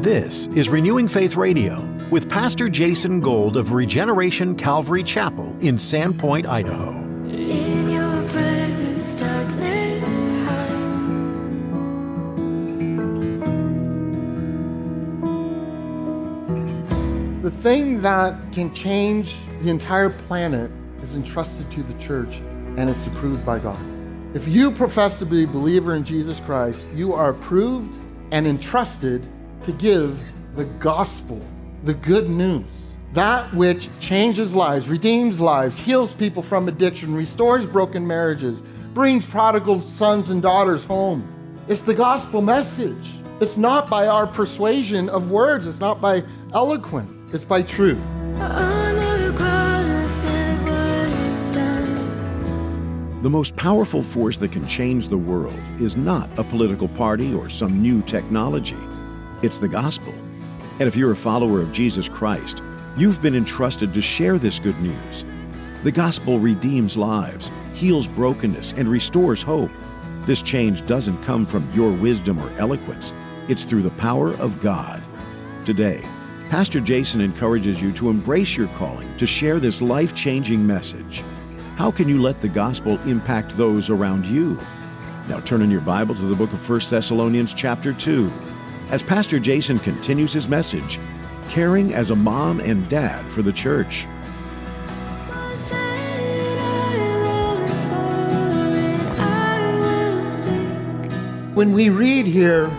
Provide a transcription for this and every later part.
This is Renewing Faith Radio with Pastor Jason Gold of Regeneration Calvary Chapel in Sandpoint, Idaho. In your presence, darkness hides. The thing that can change the entire planet is entrusted to the church, and it's approved by God. If you profess to be a believer in Jesus Christ, you are approved and entrusted to give the gospel, the good news, that which changes lives, redeems lives, heals people from addiction, restores broken marriages, brings prodigal sons and daughters home. It's the gospel message. It's not by our persuasion of words. It's not by eloquence. It's by truth. The most powerful force that can change the world is not a political party or some new technology. It's the gospel. And if you're a follower of Jesus Christ, you've been entrusted to share this good news. The gospel redeems lives, heals brokenness, and restores hope. This change doesn't come from your wisdom or eloquence. It's through the power of God. Today, Pastor Jason encourages you to embrace your calling to share this life-changing message. How can you let the gospel impact those around you? Now turn in your Bible to the book of 1 Thessalonians chapter 2. As Pastor Jason continues his message, caring as a mom and dad for the church. When we read here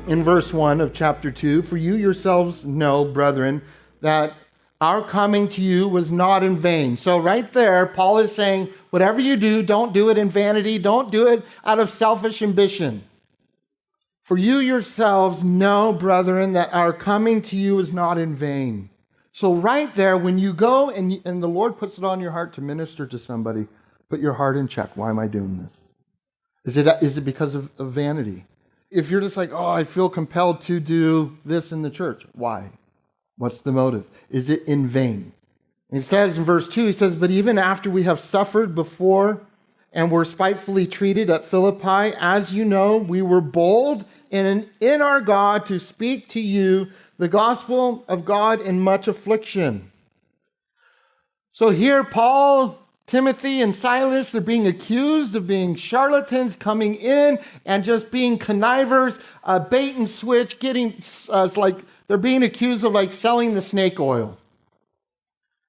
in verse 1 of chapter 2, for you yourselves know, brethren, that our coming to you was not in vain. So right there, Paul is saying, whatever you do, don't do it in vanity. Don't do it out of selfish ambition. For you yourselves know, brethren, that our coming to you is not in vain. So right there, when you go and the Lord puts it on your heart to minister to somebody, put your heart in check. Why am I doing this? Is it because of vanity? If you're just like, oh, I feel compelled to do this in the church. Why? What's the motive? Is it in vain? And he says in verse 2, he says, but even after we have suffered before and were spitefully treated at Philippi, as you know, we were bold in our God to speak to you the gospel of God in much affliction. So here, Paul, Timothy, and Silas are being accused of being charlatans, coming in and just being connivers, bait and switch, they're being accused of like selling the snake oil.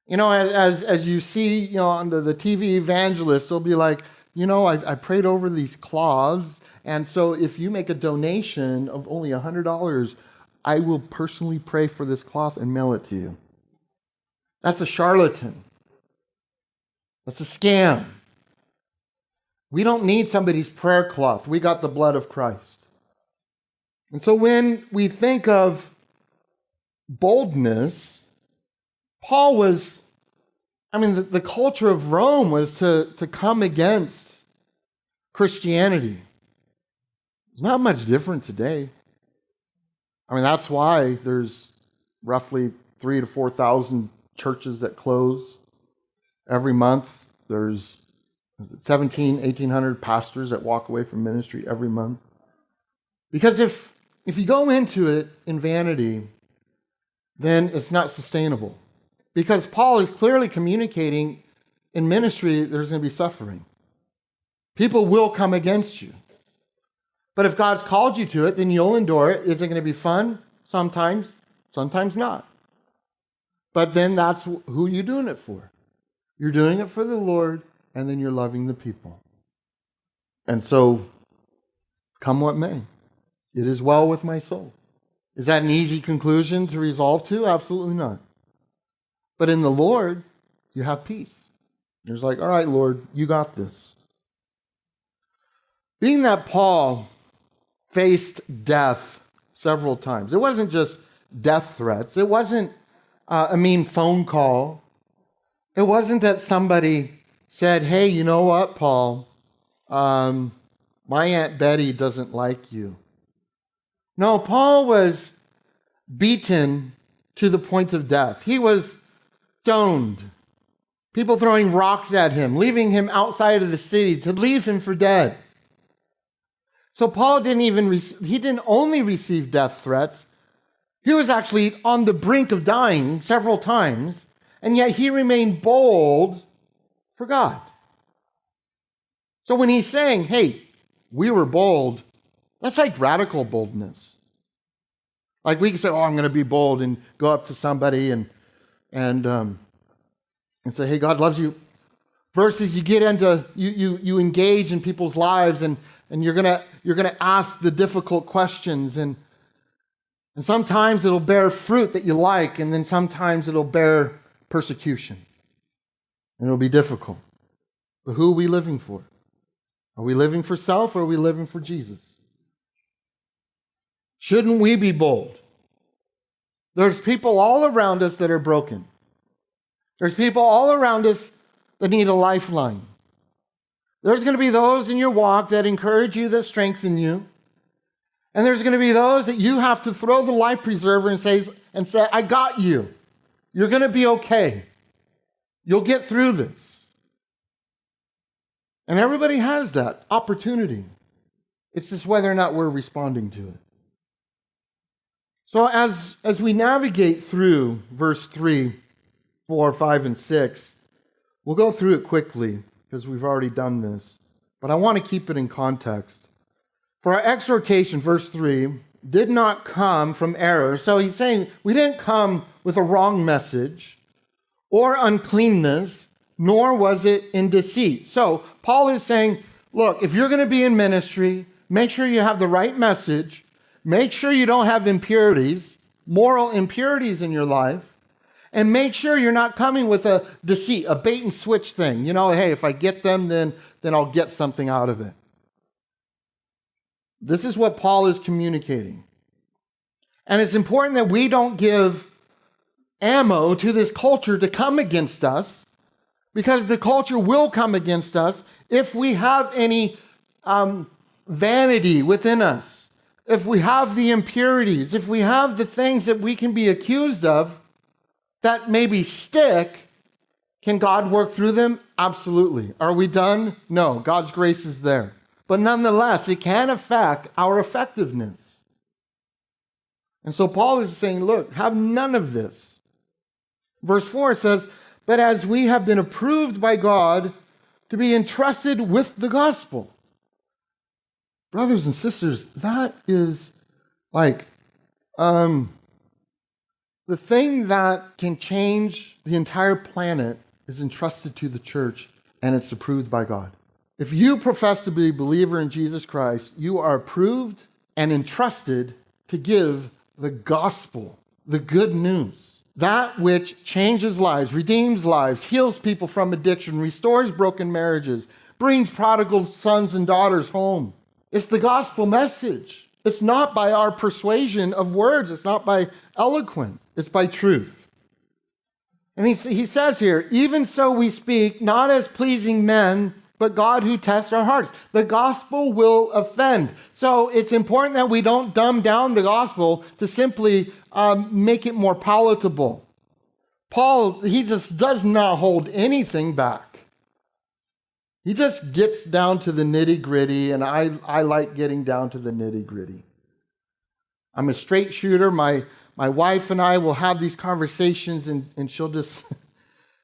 You know, as you see, you know, on the TV evangelist, they'll be like, you know, I prayed over these cloths, and so if you make a donation of only $100, I will personally pray for this cloth and mail it to you. That's a charlatan. That's a scam. We don't need somebody's prayer cloth. We got the blood of Christ. And so when we think of boldness, Paul was, the culture of Rome was to come against Christianity. It's not much different today. That's why there's roughly 3,000 to 4,000 churches that close every month. There's 1,800 pastors that walk away from ministry every month. Because if you go into it in vanity, then it's not sustainable. Because Paul is clearly communicating in ministry there's going to be suffering. People will come against you. But if God's called you to it, then you'll endure it. Is it going to be fun? Sometimes. Sometimes not. But then that's who you're doing it for. You're doing it for the Lord, and then you're loving the people. And so, come what may, it is well with my soul. Is that an easy conclusion to resolve to? Absolutely not. But in the Lord, you have peace. You're just like, all right, Lord, you got this. Being that Paul faced death several times, it wasn't just death threats. It wasn't a mean phone call. It wasn't that somebody said, hey, you know what, Paul? My Aunt Betty doesn't like you. No, Paul was beaten to the point of death. He was stoned. People throwing rocks at him, leaving him outside of the city to leave him for dead. So Paul didn't only receive death threats, He was actually on the brink of dying several times, and yet he remained bold for God. So when he's saying, hey, we were bold, that's like radical boldness. Like we can say, oh, I'm going to be bold and go up to somebody and say, hey, God loves you. Versus you get into, you engage in people's lives and you're gonna ask the difficult questions and sometimes it'll bear fruit that you like, and then sometimes it'll bear persecution. And it'll be difficult. But who are we living for? Are we living for self or are we living for Jesus? Shouldn't we be bold? There's people all around us that are broken. There's people all around us that need a lifeline. There's going to be those in your walk that encourage you, that strengthen you. And there's going to be those that you have to throw the life preserver and say, I got you. You're going to be okay. You'll get through this. And everybody has that opportunity. It's just whether or not we're responding to it. So as we navigate through verse 3, 4, 5, and 6, we'll go through it quickly because we've already done this. But I want to keep it in context. For our exhortation, verse 3, did not come from error. So he's saying we didn't come with a wrong message or uncleanness, nor was it in deceit. So Paul is saying, look, if you're going to be in ministry, make sure you have the right message. Make sure you don't have impurities, moral impurities in your life. And make sure you're not coming with a deceit, a bait and switch thing. You know, hey, if I get them, then I'll get something out of it. This is what Paul is communicating. And it's important that we don't give ammo to this culture to come against us, because the culture will come against us if we have any vanity within us, if we have the impurities, if we have the things that we can be accused of that maybe stick. Can God work through them? Absolutely. Are we done? No. God's grace is there. But nonetheless, it can affect our effectiveness. And so Paul is saying, look, have none of this. Verse 4 says, but as we have been approved by God to be entrusted with the gospel. Brothers and sisters, that is like the thing that can change the entire planet is entrusted to the church, and it's approved by God. If you profess to be a believer in Jesus Christ, you are approved and entrusted to give the gospel, the good news, that which changes lives, redeems lives, heals people from addiction, restores broken marriages, brings prodigal sons and daughters home. It's the gospel message. It's not by our persuasion of words. It's not by eloquence. It's by truth. And he says here, even so we speak, not as pleasing men, but God who tests our hearts. The gospel will offend. So it's important that we don't dumb down the gospel to simply make it more palatable. Paul, he just does not hold anything back. He just gets down to the nitty-gritty, and I like getting down to the nitty-gritty. I'm a straight shooter. My wife and I will have these conversations, and she'll just,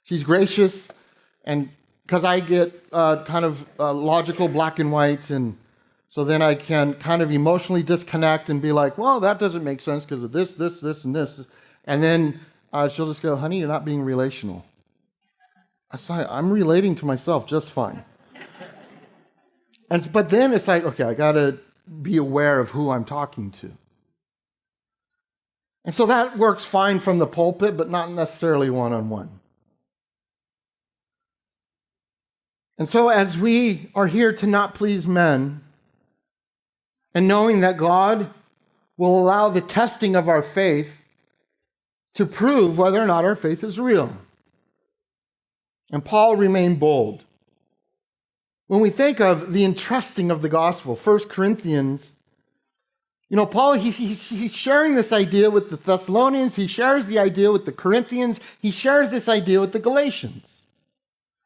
she's gracious, and because I get kind of logical black and white, and so then I can kind of emotionally disconnect and be like, well, that doesn't make sense because of this, and this. And then she'll just go, honey, you're not being relational. I'm relating to myself just fine. But then it's like, okay, I got to be aware of who I'm talking to. And so that works fine from the pulpit, but not necessarily one-on-one. And so as we are here to not please men, and knowing that God will allow the testing of our faith to prove whether or not our faith is real. And Paul remained bold. When we think of the entrusting of the gospel, 1 Corinthians, Paul, he's sharing this idea with the Thessalonians. He shares the idea with the Corinthians. He shares this idea with the Galatians.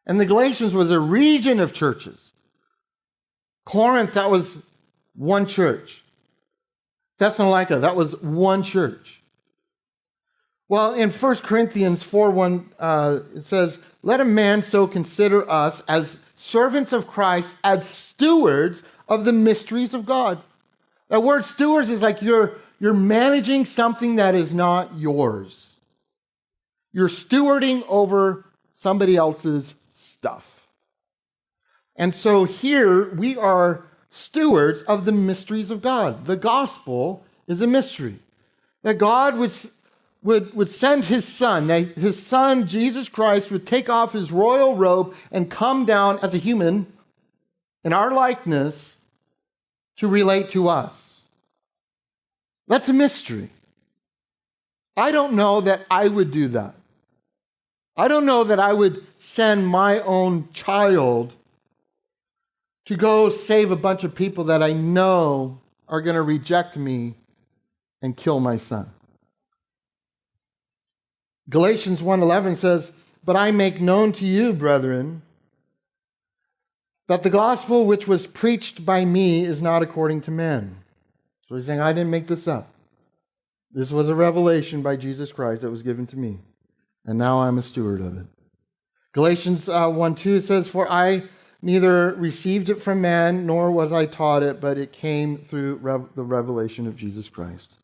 And the Galatians was a region of churches. Corinth, that was one church. Thessalonica, that was one church. Well, in 1 Corinthians 4:1, it says, "Let a man so consider us as servants of Christ, as stewards of the mysteries of God." That word stewards is like you're managing something that is not yours. You're stewarding over somebody else's stuff. And so here we are stewards of the mysteries of God. The gospel is a mystery. That God would send his son, that his son, Jesus Christ, would take off his royal robe and come down as a human in our likeness to relate to us. That's a mystery. I don't know that I would do that. I don't know that I would send my own child to go save a bunch of people that I know are going to reject me and kill my son. Galatians 1:11 says, "But I make known to you, brethren, that the gospel which was preached by me is not according to men." So he's saying, I didn't make this up. This was a revelation by Jesus Christ that was given to me. And now I'm a steward of it. Galatians 1:2 says, "For I neither received it from man, nor was I taught it, but it came through the revelation of Jesus Christ."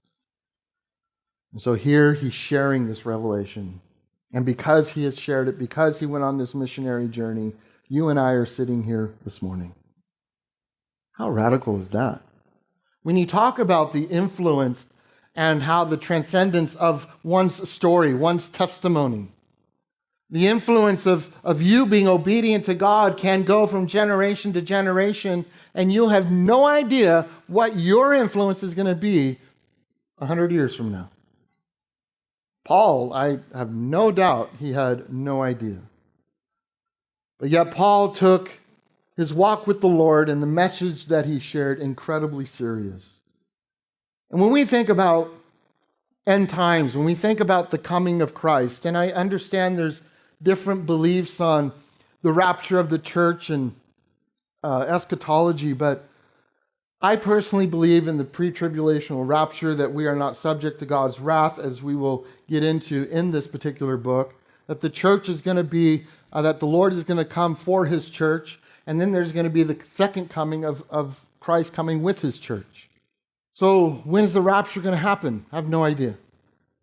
And so here he's sharing this revelation. And because he has shared it, because he went on this missionary journey, you and I are sitting here this morning. How radical is that? When you talk about the influence and how the transcendence of one's story, one's testimony, the influence of you being obedient to God can go from generation to generation, and you'll have no idea what your influence is going to be 100 years from now. Paul, I have no doubt he had no idea. But yet Paul took his walk with the Lord and the message that he shared incredibly serious. And when we think about end times, when we think about the coming of Christ, and I understand there's different beliefs on the rapture of the church and eschatology, but I personally believe in the pre-tribulational rapture, that we are not subject to God's wrath, as we will get into in this particular book, that the church is going to be, that the Lord is going to come for his church, and then there's going to be the second coming of Christ coming with his church. So when's the rapture going to happen? I have no idea.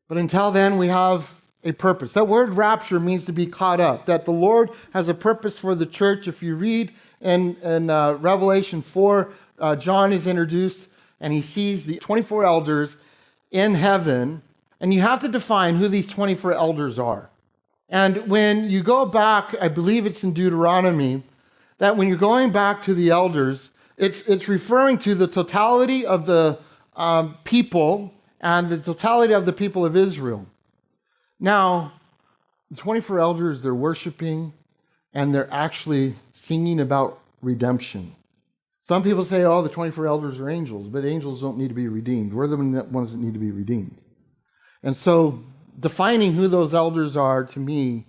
But until then, we have a purpose. That word rapture means to be caught up, that the Lord has a purpose for the church. If you read in Revelation 4, John is introduced and he sees the 24 elders in heaven, and you have to define who these 24 elders are. And when you go back, I believe it's in Deuteronomy, that when you're going back to the elders, it's referring to the totality of the people and the totality of the people of Israel. Now, the 24 elders, they're worshiping and they're actually singing about redemption. Some people say, oh, the 24 elders are angels, but angels don't need to be redeemed. We're the ones that need to be redeemed. And so defining who those elders are, to me,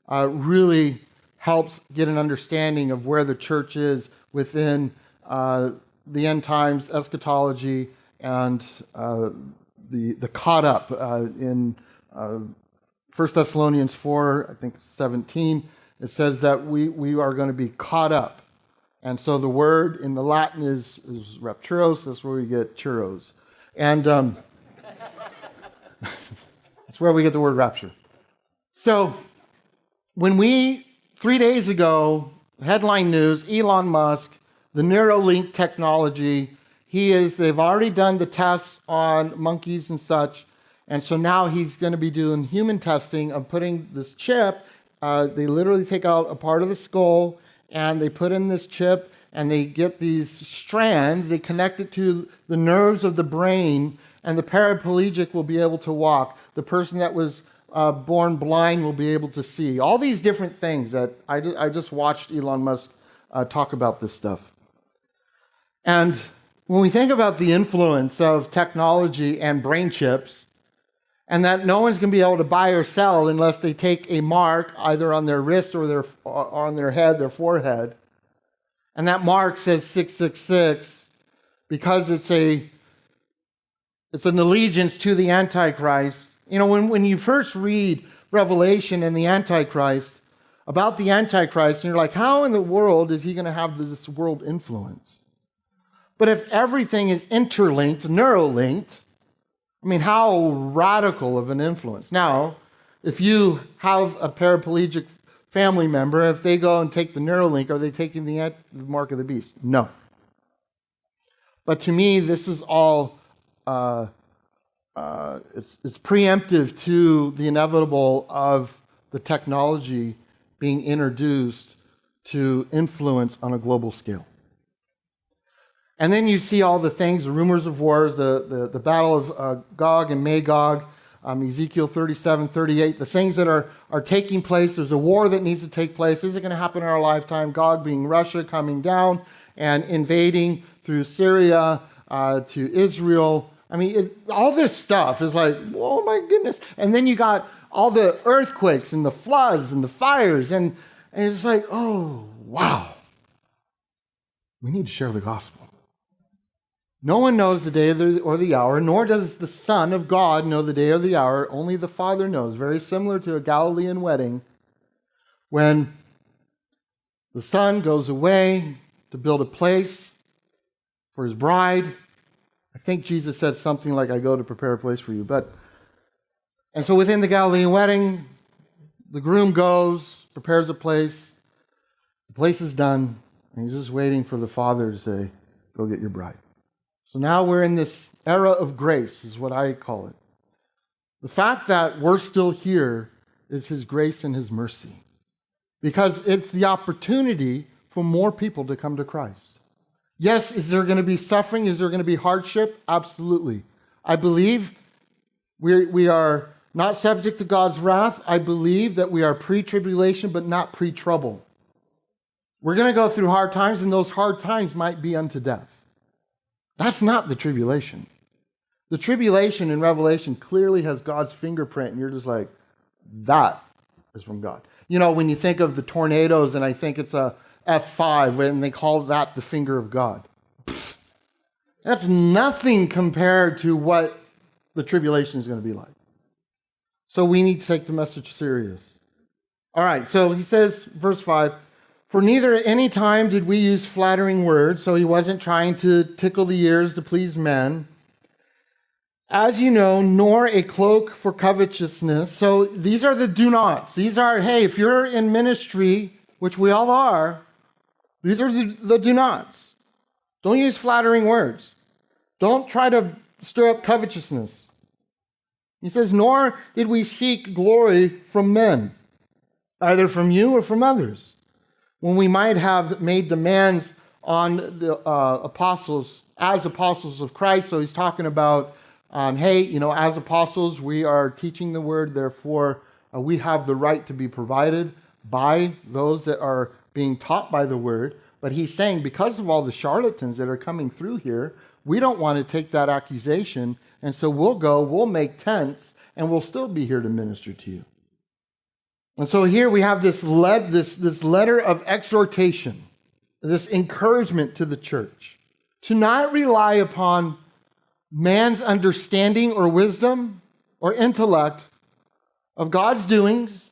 really helps get an understanding of where the church is within the end times, eschatology, and the caught up in 1 Thessalonians 4, I think 17, it says that we are going to be caught up. And so the word in the Latin is rapturos. That's where we get churros. And that's where we get the word rapture. So when 3 days ago, headline news, Elon Musk, the Neuralink technology, they've already done the tests on monkeys and such. And so now he's going to be doing human testing of putting this chip. They literally take out a part of the skull and they put in this chip and they get these strands. They connect it to the nerves of the brain, and the paraplegic will be able to walk. The person that was born blind will be able to see. All these different things that I just watched Elon Musk talk about this stuff. And when we think about the influence of technology and brain chips, and that no one's going to be able to buy or sell unless they take a mark either on their wrist or on their head, their forehead, and that mark says 666 because it's an allegiance to the Antichrist When you first read Revelation and the Antichrist, about the Antichrist, and you're like, how in the world is he going to have this world influence? But if everything is interlinked, neurolinked, how radical of an influence. Now, if you have a paraplegic family member, if they go and take the Neuralink, are they taking the mark of the beast? No. But to me, this is all, it's preemptive to the inevitable of the technology being introduced to influence on a global scale. And then you see all the things, the rumors of wars, the battle of Gog and Magog, Ezekiel 37, 38, the things that are taking place. There's a war that needs to take place. Is it going to happen in our lifetime? Gog being Russia coming down and invading through Syria to Israel. All this stuff is like, oh my goodness. And then you got all the earthquakes and the floods and the fires. And it's like, oh, wow. We need to share the gospel. No one knows the day or the hour, nor does the Son of God know the day or the hour. Only the Father knows. Very similar to a Galilean wedding when the Son goes away to build a place for his bride. I think Jesus said something like, I go to prepare a place for you. And so within the Galilean wedding, the groom goes, prepares a place. The place is done, and he's just waiting for the Father to say, go get your bride. So now we're in this era of grace, is what I call it. The fact that we're still here is his grace and his mercy, because it's the opportunity for more people to come to Christ. Yes, is there going to be suffering? Is there going to be hardship? Absolutely. I believe we are not subject to God's wrath. I believe that we are pre-tribulation, but not pre-trouble. We're going to go through hard times, and those hard times might be unto death. That's not the tribulation. The tribulation in Revelation clearly has God's fingerprint, and you're just like, that is from God. When you think of the tornadoes, and I think it's a F5, and they call that the finger of God. Pfft, that's nothing compared to what the tribulation is going to be like. So we need to take the message serious. All right, so he says, verse 5, for neither at any time did we use flattering words, so he wasn't trying to tickle the ears to please men, as you know, nor a cloak for covetousness. So these are the do nots. These are, hey, if you're in ministry, which we all are, these are the do nots. Don't use flattering words. Don't try to stir up covetousness. He says, nor did we seek glory from men, either from you or from others, when we might have made demands on the apostles, as apostles of Christ. So he's talking about, hey, as apostles, we are teaching the word, therefore we have the right to be provided by those that are being taught by the word. But he's saying, because of all the charlatans that are coming through here, we don't want to take that accusation, and so we'll make tents, and we'll still be here to minister to you. And so here we have this letter of exhortation, this encouragement to the church to not rely upon man's understanding or wisdom or intellect of God's doings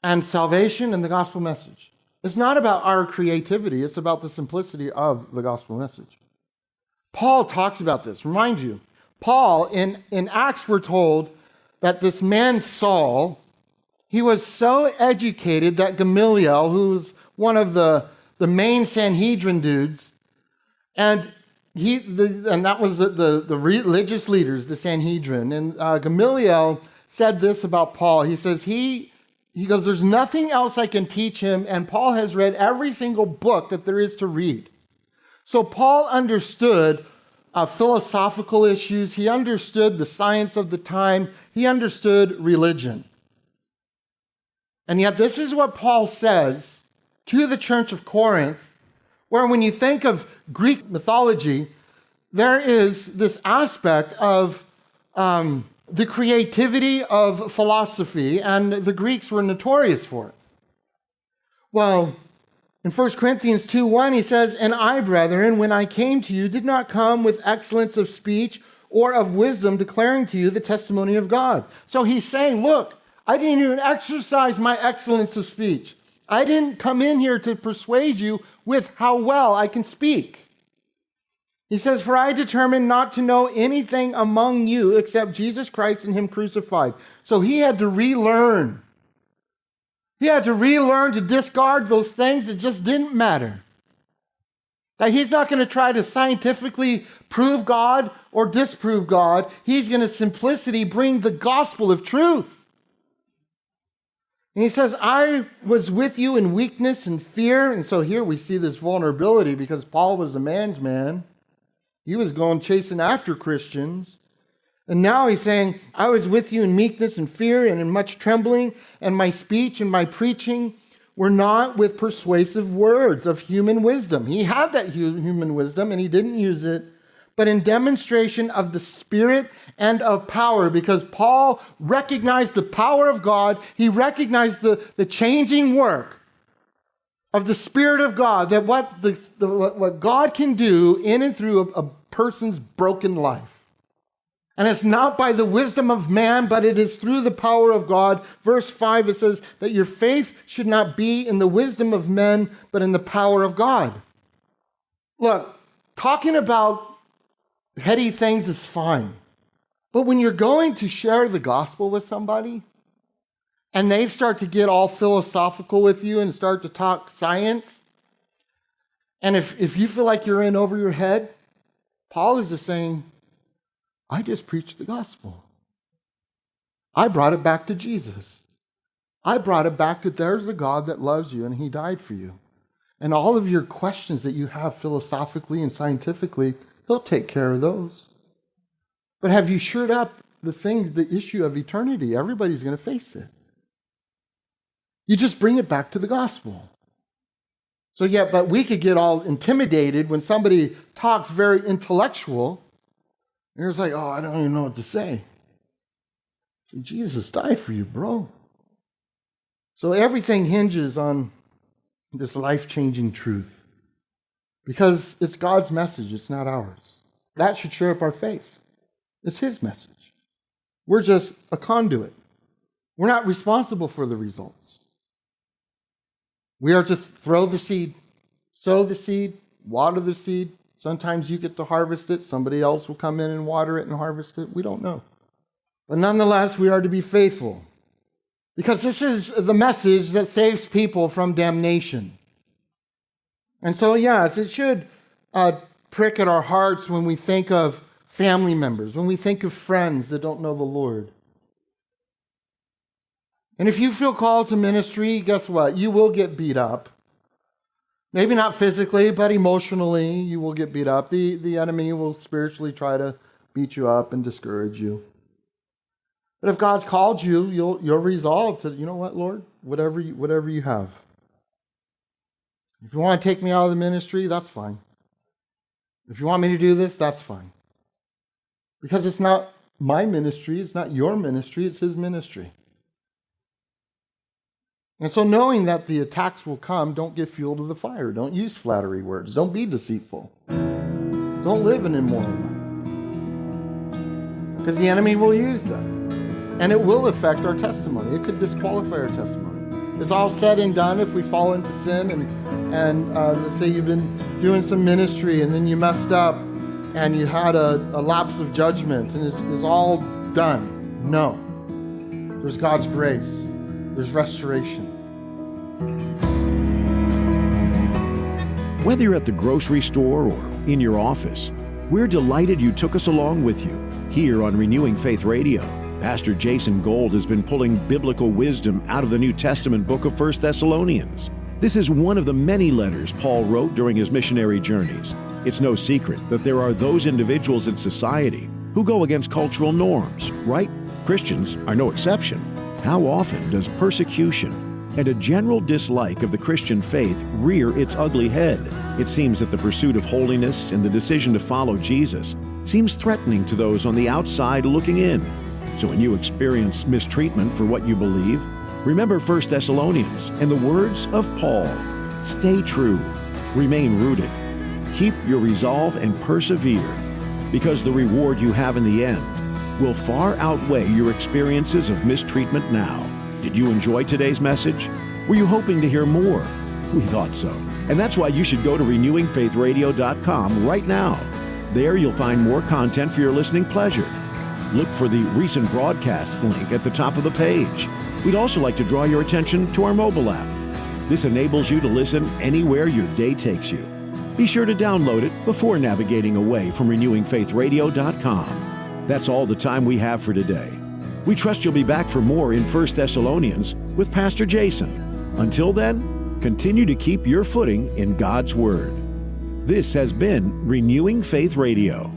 and salvation and the gospel message. It's not about our creativity, it's about the simplicity of the gospel message. Paul talks about this. Remind you, Paul, in Acts, we're told that this man Saul, he was so educated that Gamaliel, who was one of the main Sanhedrin dudes, and that was the religious leaders, the Sanhedrin. And Gamaliel said this about Paul. He says, he goes, there's nothing else I can teach him, and Paul has read every single book that there is to read. So Paul understood philosophical issues. He understood the science of the time. He understood religion. And yet this is what Paul says to the church of Corinth, where when you think of Greek mythology, there is this aspect of the creativity of philosophy, and the Greeks were notorious for it. Well, in 1 Corinthians 2:1, he says, and I, brethren, when I came to you, did not come with excellence of speech or of wisdom, declaring to you the testimony of God. So he's saying, look, I didn't even exercise my excellence of speech. I didn't come in here to persuade you with how well I can speak. He says, for I determined not to know anything among you except Jesus Christ and him crucified. So he had to relearn. He had to relearn to discard those things that just didn't matter. That he's not going to try to scientifically prove God or disprove God. He's going to simplicity bring the gospel of truth. And he says, I was with you in weakness and fear. And so here we see this vulnerability because Paul was a man's man. He was going chasing after Christians. And now he's saying, I was with you in meekness and fear and in much trembling, and my speech and my preaching were not with persuasive words of human wisdom. He had that human wisdom and he didn't use it, but in demonstration of the Spirit and of power, because Paul recognized the power of God. He recognized the changing work of the Spirit of God, that what God can do in and through a person's broken life. And it's not by the wisdom of man, but it is through the power of God. Verse 5, it says that your faith should not be in the wisdom of men, but in the power of God. Look, talking about heady things is fine. But when you're going to share the gospel with somebody, and they start to get all philosophical with you and start to talk science, and if you feel like you're in over your head, Paul is just saying, I just preached the gospel. I brought it back to Jesus. I brought it back to there's a God that loves you and he died for you. And all of your questions that you have philosophically and scientifically, he'll take care of those. But have you shored up the issue of eternity? Everybody's going to face it. You just bring it back to the gospel. So but we could get all intimidated when somebody talks very intellectual. And it's like, I don't even know what to say. Jesus died for you, bro. So everything hinges on this life-changing truth. Because it's God's message, it's not ours. That should shore up our faith. It's his message. We're just a conduit. We're not responsible for the results. We are just throw the seed, sow the seed, water the seed. Sometimes you get to harvest it. Somebody else will come in and water it and harvest it. We don't know. But nonetheless, we are to be faithful. Because this is the message that saves people from damnation. And so, yes, it should prick at our hearts when we think of family members, when we think of friends that don't know the Lord. And if you feel called to ministry, guess what? You will get beat up. Maybe not physically, but emotionally, you will get beat up. The enemy will spiritually try to beat you up and discourage you. But if God's called you, you'll resolve to, you know what, Lord? Whatever you have. If you want to take me out of the ministry, that's fine. If you want me to do this, that's fine. Because it's not my ministry, it's not your ministry, it's his ministry. And so knowing that the attacks will come, don't give fuel to the fire. Don't use flattery words. Don't be deceitful. Don't live an immoral life. Because the enemy will use them. And it will affect our testimony. It could disqualify our testimony. It's all said and done if we fall into sin and let's say you've been doing some ministry and then you messed up and you had a lapse of judgment and it's all done. No. There's God's grace. There's restoration. Whether you're at the grocery store or in your office, we're delighted you took us along with you. Here on Renewing Faith Radio, Pastor Jason Gold has been pulling biblical wisdom out of the New Testament book of 1 Thessalonians. This is one of the many letters Paul wrote during his missionary journeys. It's no secret that there are those individuals in society who go against cultural norms, right? Christians are no exception. How often does persecution and a general dislike of the Christian faith rear its ugly head? It seems that the pursuit of holiness and the decision to follow Jesus seems threatening to those on the outside looking in. So when you experience mistreatment for what you believe, remember 1 Thessalonians and the words of Paul. Stay true, remain rooted, keep your resolve and persevere. because the reward you have in the end will far outweigh your experiences of mistreatment now. Did you enjoy today's message? Were you hoping to hear more? We thought so. And that's why you should go to renewingfaithradio.com right now. There you'll find more content for your listening pleasure. Look for the recent broadcasts link at the top of the page. We'd also like to draw your attention to our mobile app. This enables you to listen anywhere your day takes you. Be sure to download it before navigating away from renewingfaithradio.com. That's all the time we have for today. We trust you'll be back for more in 1 Thessalonians with Pastor Jason. Until then, continue to keep your footing in God's Word. This has been Renewing Faith Radio.